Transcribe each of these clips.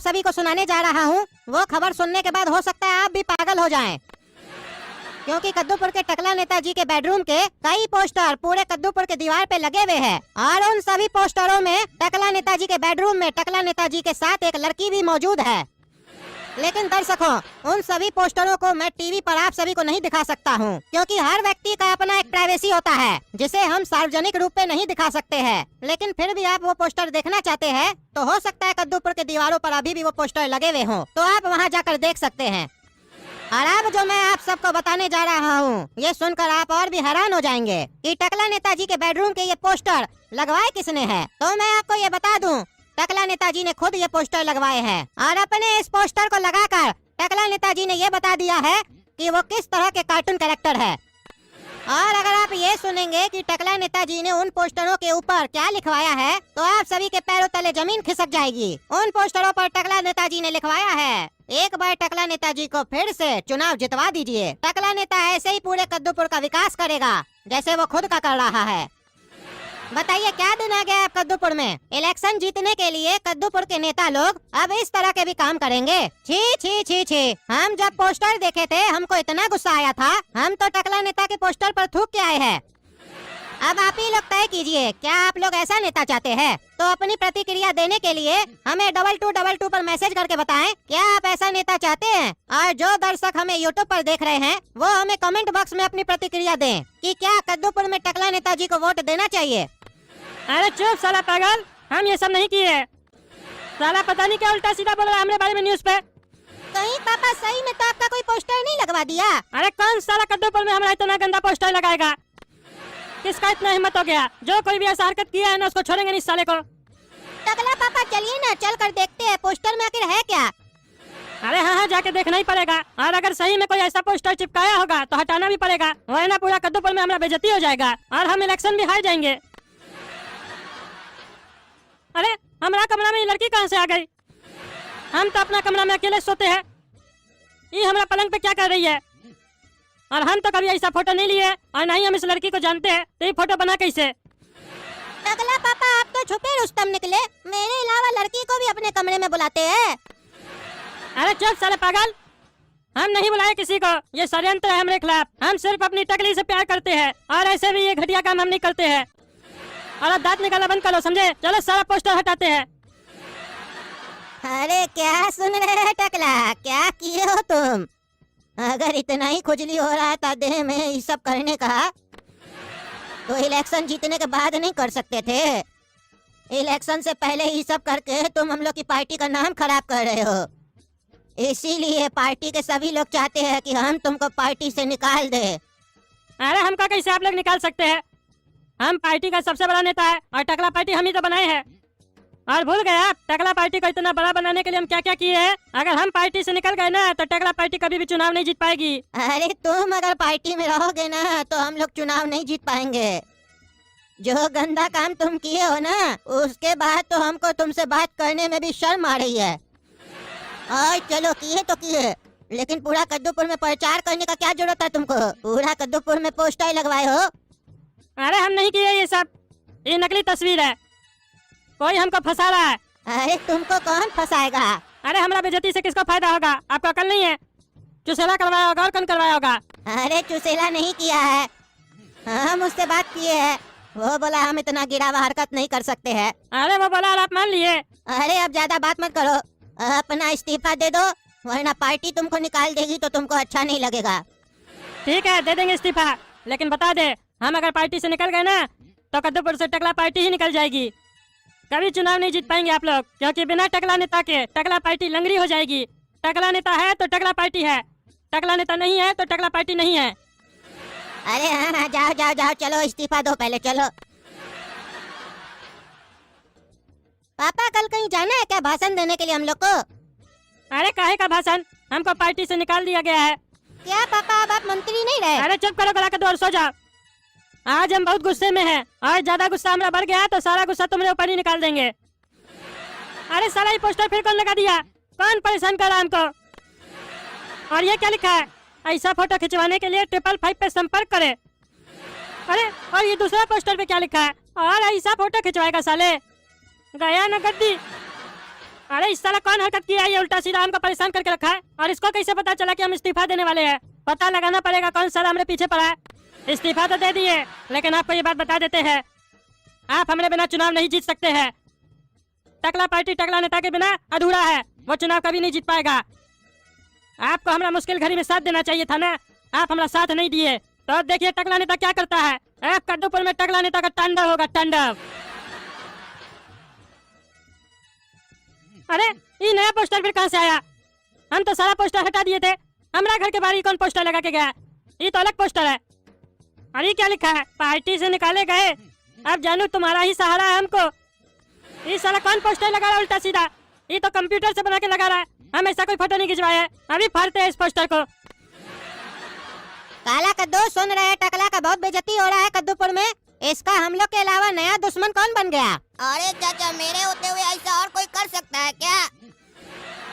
सभी को सुनाने जा रहा हूँ वो खबर सुनने के बाद हो सकता है आप भी पागल हो जाएं। क्योंकि कद्दूपुर के टकला नेताजी के बेडरूम के कई पोस्टर पूरे कद्दूपुर के दीवार पे लगे हुए हैं और उन सभी पोस्टरों में टकला नेताजी के बेडरूम में टकला नेताजी के साथ एक लड़की भी मौजूद है। लेकिन दर्शकों, उन सभी पोस्टरों को मैं टीवी पर आप सभी को नहीं दिखा सकता हूँ, क्योंकि हर व्यक्ति का अपना एक प्राइवेसी होता है जिसे हम सार्वजनिक रूप में नहीं दिखा सकते हैं। लेकिन फिर भी आप वो पोस्टर देखना चाहते हैं तो हो सकता है कद्दूपुर के दीवारों पर अभी भी वो पोस्टर लगे हुए हों, तो आप वहाँ जाकर देख सकते हैं। और अब जो मैं आप सबको बताने जा रहा हूँ ये सुनकर आप और भी हैरान हो जाएंगे कि टकला नेताजी के बेडरूम के ये पोस्टर लगवाए किसने हैं। तो मैं आपको ये बता दूं, टकला नेताजी ने खुद ये पोस्टर लगवाए हैं और अपने इस पोस्टर को लगाकर टकला नेताजी ने ये बता दिया है कि वो किस तरह के कार्टून कैरेक्टर है। और अगर आप ये सुनेंगे कि टकला नेताजी ने उन पोस्टरों के ऊपर क्या लिखवाया है तो आप सभी के पैरों तले जमीन खिसक जाएगी। उन पोस्टरों पर टकला नेताजी ने लिखवाया है, एक बार टकला नेताजी को फिर से चुनाव जितवा दीजिए। टकला नेता ऐसे ही पूरे कद्दूपुर का विकास करेगा जैसे वो खुद का कर रहा है। बताइए क्या दिन आ गया अब कद्दूपुर में। इलेक्शन जीतने के लिए कद्दूपुर के नेता लोग अब इस तरह के भी काम करेंगे। छी छी छी छी। हम जब पोस्टर देखे थे हमको इतना गुस्सा आया था, हम तो टकला नेता के पोस्टर पर थूक के आए हैं। अब आप ही लोग तय कीजिए, क्या आप लोग ऐसा नेता चाहते हैं? तो अपनी प्रतिक्रिया देने के लिए हमें 2222 पर मैसेज करके बताएं क्या आप ऐसा नेता चाहते हैं। और जो दर्शक हमें यूट्यूब पर देख रहे हैं वो हमें कमेंट बॉक्स में अपनी प्रतिक्रिया दें कि क्या कद्दूपुर में टकला नेताजी को वोट देना चाहिए। अरे चुप साला पागल, हम ये सब नहीं किए। साला पता नहीं क्या उल्टा सीधा बोल रहा है हमारे बारे में न्यूज़ पे। कहीं पापा सही में तो आपका कोई पोस्टर नहीं लगवा दिया? अरे कौन साला कद्दूपुर में हमारा इतना गंदा पोस्टर लगाएगा? किसका इतना हिम्मत हो गया? जो कोई भी ऐसा हरकत किया है ना उसको छोड़ेंगे नहीं साले को। टकला पापा चलिए ना, चल कर देखते हैं पोस्टर में आखिर है क्या। अरे हाँ जाके देखना ही पड़ेगा, और अगर सही में कोई ऐसा पोस्टर चिपकाया होगा तो हटाना भी पड़ेगा, वरना पूरा कद्दूपुर में हमारा बेइज्जती हो जाएगा और हम इलेक्शन भी हार जाएंगे। अरे हमारा कमरा में ये लड़की कहाँ से आ गई? हम तो अपना कमरा में अकेले सोते हैं, ये हमारा पलंग पे क्या कर रही है? और हम तो कभी ऐसा फोटो नहीं लिए और नहीं हम इस लड़की को जानते हैं, तो ये फोटो बना कैसे? टकला पापा आप तो छुपे रुस्तम निकले, मेरे अलावा लड़की को भी अपने कमरे में बुलाते हैं। अरे चुप साले पागल, हम नहीं बुलाए किसी को, ये षड्यंत्र है हमारे खिलाफ। हम सिर्फ अपनी टकली से प्यार करते हैं और ऐसे भी ये घटिया काम हम नहीं करते हैं। और अब दांत निकालना बंद करो, समझे? चलो सारा पोस्टर हटाते हैं। अरे क्या सुन रहे हैं टकला, क्या किए हो तुम? अगर इतना ही खुजली हो रहा था देह में ये सब करने का तो इलेक्शन जीतने के बाद नहीं कर सकते थे? इलेक्शन से पहले ही सब करके तुम हम लोग की पार्टी का नाम खराब कर रहे हो। इसीलिए पार्टी के सभी लोग चाहते हैं कि हम तुमको पार्टी से निकाल दे। अरे हमको कैसे आप लोग निकाल सकते हैं? हम पार्टी का सबसे बड़ा नेता है और टकला पार्टी हम ही तो बनाए हैं। और भूल गए आप, टकला पार्टी को इतना बड़ा बनाने के लिए हम क्या क्या किए हैं? अगर हम पार्टी से निकल गए ना तो टकला पार्टी कभी भी चुनाव नहीं जीत पाएगी। अरे तुम अगर पार्टी में रहोगे ना तो हम लोग चुनाव नहीं जीत पाएंगे। जो गंदा काम तुम किए हो ना उसके बाद तो हमको तुमसे बात करने में भी शर्म आ रही है। और चलो किए तो किए, लेकिन पूरा कद्दूपुर में प्रचार करने का क्या जरूरत है तुमको? पूरा कद्दूपुर में पोस्टर लगवाए हो। अरे हम नहीं किए ये सब, ये नकली तस्वीर है, कोई हमको फंसा रहा है। अरे तुमको कौन फंसाएगा? अरे हमारा बेइज्जती से किसको फायदा होगा? आपको अकल नहीं है? चुसेला करवाया होगा और कौन करवाया होगा? अरे चुसेला नहीं किया है, हम उससे बात किए हैं, वो बोला हम इतना गिरावा हरकत नहीं कर सकते हैं। अरे वो बोला और आप मान लिए? अरे अब ज्यादा बात मत करो, अपना इस्तीफा दे दो वरना पार्टी तुमको निकाल देगी तो तुमको अच्छा नहीं लगेगा। ठीक है दे देंगे इस्तीफा, लेकिन बता दे हम अगर पार्टी से निकल गए ना तो कद्दूपुर से टकला पार्टी ही निकल जाएगी। कभी चुनाव नहीं जीत पाएंगे आप लोग, क्योंकि बिना टकला नेता के टकला पार्टी लंगड़ी हो जाएगी। टकला नेता है तो टकला पार्टी है, टकला नेता नहीं है तो टकला पार्टी नहीं है। अरे हाँ जाओ जाओ जाओ, चलो इस्तीफा दो पहले, चलो। पापा कल कहीं जाना है क्या भाषण देने के लिए हम लोग को? अरे काहे का भाषण, हमको पार्टी से निकाल दिया गया है। क्या पापा अब आप मंत्री नहीं रहे? अरे चुप करो गला के दो और सो जाओ। आज हम बहुत गुस्से में हैं और ज्यादा गुस्सा हमारा बढ़ गया तो सारा गुस्सा तुम्हारे ऊपर ही निकाल देंगे। अरे सारा ये पोस्टर फिर कौन लगा दिया? कौन परेशान कर रहा है हमको? और ये क्या लिखा है? ऐसा फोटो खिंचवाने के लिए 555 पे संपर्क करे। अरे और ये दूसरा पोस्टर पे क्या लिखा है? और ऐसा फोटो खिंचवाएगा साले, गया न गद्दी। अरे इस साला कौन हरकत किया है? ये उल्टा सीधा हमको परेशान करके रखा है। और इसको कैसे पता चला कि हम इस्तीफा देने वाले हैं? पता लगाना पड़ेगा कौन साला हमारे पीछे पड़ा है। इस्तीफा तो दे दिए, लेकिन आपको ये बात बता देते हैं, आप हमारे बिना चुनाव नहीं जीत सकते हैं। टकला पार्टी टकला नेता के बिना अधूरा है, वो चुनाव कभी नहीं जीत पाएगा। आपको हमारा मुश्किल घड़ी में साथ देना चाहिए था ना, आप हमारा साथ नहीं दिए। तो अब देखिए टकला नेता क्या करता है। कद्दूपुर में टकला नेता का तांडव होगा, तांडव। अरे ये नया पोस्टर फिर कहाँ से आया? हम तो सारा पोस्टर हटा दिए थे। हमारा घर के बाहर कौन पोस्टर लगा के गया? ये तो अलग पोस्टर है। अरे क्या लिखा है? पार्टी से निकाले गए, अब जानू तुम्हारा ही सहारा है हमको। ये साला कौन पोस्टर लगा रहा है उल्टा सीधा? ये तो कंप्यूटर से बना के लगा रहा है। हम ऐसा कोई फोटो नहीं खिंचवाया है। अभी फाड़ते हैं इस पोस्टर को। काला कद्दू, सुन रहे हैं टकला का बहुत बेइज्जती हो रहा है कद्दूपुर में। इसका हम लोग के अलावा नया दुश्मन कौन बन गया? अरे चाचा, मेरे होते हुए ऐसा और कोई कर सकता है क्या?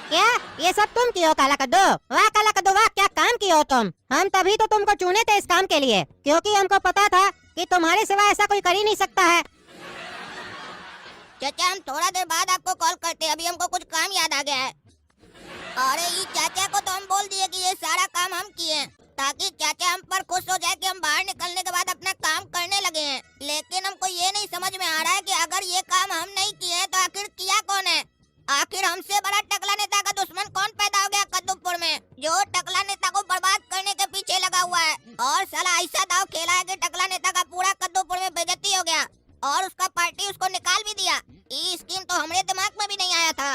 क्या ये सब तुम किए हो काला कद्दू? वाह काला कद्दू वाह, क्या काम किए हो तुम। हम तभी तो तुमको चुने थे इस काम के लिए, क्योंकि हमको पता था कि तुम्हारे सिवा ऐसा कोई कर ही नहीं सकता है। चाचा, हम थोड़ा देर बाद आपको कॉल करते हैं, अभी हमको कुछ काम याद आ गया है। अरे ये चाचा को तो हम बोल दिए कि ये सारा काम हम किए हैं, ताकि चाचा हम पर खुश हो जाए कि हम बाहर निकलने के बाद अपना काम करने लगे हैं। लेकिन हमको ये नहीं समझ में आ रहा है कि अगर ये काम हम नहीं किए हैं तो आखिर किया कौन है? आखिर हमसे बड़ा टकला नेता का दुश्मन कौन पैदा हो गया कद्दूपुर में, जो टकला नेता को बर्बाद करने के पीछे लगा हुआ है? और साला ऐसा दाव खेला है कि टकला नेता का पूरा कद्दूपुर में बेइज्जती हो गया और उसका पार्टी उसको निकाल भी दिया। ये स्कीम तो हमारे दिमाग में भी नहीं आया था।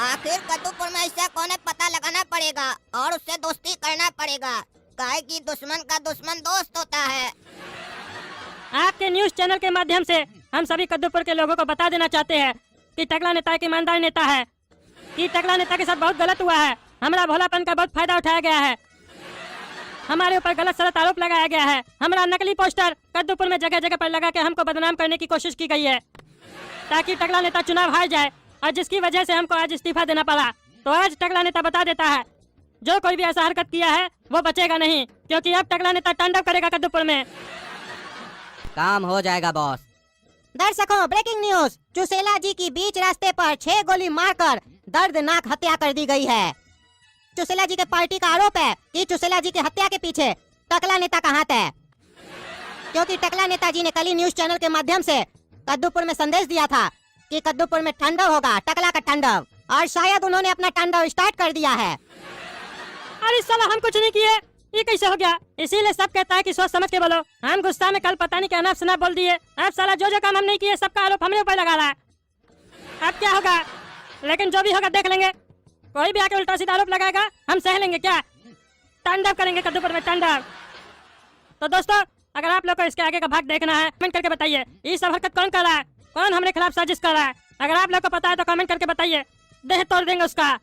आखिर कद्दूपुर में ऐसा कौन है पता लगाना पड़ेगा और उससे दोस्ती करना पड़ेगा, काहे कि दुश्मन का दुश्मन दोस्त होता है। आपके न्यूज चैनल के माध्यम से हम सभी कद्दूपुर के लोगों को बता देना चाहते हैं कि टकला नेता एक ईमानदार नेता है, कि टकला नेता के साथ बहुत गलत हुआ है। हमारा भोलापन का बहुत फायदा उठाया गया है, हमारे ऊपर गलत सलत आरोप लगाया गया है। हमारा नकली पोस्टर कद्दूपुर में जगह जगह पर लगा के हमको बदनाम करने की कोशिश की गई है, ताकि टकला नेता चुनाव हार जाए, और जिसकी वजह से हमको आज इस्तीफा देना पड़ा। तो आज टकला नेता बता देता है, जो कोई भी ऐसा हरकत किया है वो बचेगा नहीं, क्योंकि अब टकला नेता तांडव करेगा कद्दूपुर में। काम हो जाएगा बॉस। दर्शकों, ब्रेकिंग न्यूज, चुसेला जी की बीच रास्ते पर 6 गोली मारकर दर्दनाक हत्या कर दी गई है। चुसेला जी के पार्टी का आरोप है कि चुसेला जी की हत्या के पीछे टकला नेता का हाथ है, क्योंकि टकला नेताजी ने कल ही न्यूज चैनल के माध्यम से कद्दूपुर में संदेश दिया था कि कद्दूपुर में तांडव होगा, टकला का तांडव, और शायद उन्होंने अपना तांडव स्टार्ट कर दिया है। अरे साला हम कुछ नहीं किए, ये कैसे हो गया? इसीलिए सब कहता है कि सोच समझ के बोलो। हम गुस्सा में कल पता नहीं क्या अनाप शनाप बोल दिए। अब साला जो काम हम नहीं किए सबका आरोप हमारे ऊपर लगा रहा है। अब क्या होगा? लेकिन जो भी होगा देख लेंगे। कोई भी आके उल्टा सीधा आरोप लगाएगा, हम सह लेंगे। क्या तांडव करेंगे कद्दूपुर में, तांडव। तो दोस्तों, अगर आप लोग को इसके आगे का भाग देखना है, कमेंट करके बताइए ये सब हरकत कौन कर रहा है, कौन हमारे खिलाफ साजिश कर रहा है। अगर आप लोग को पता है तो कमेंट करके बताइए, देह तोड़ देंगे उसका।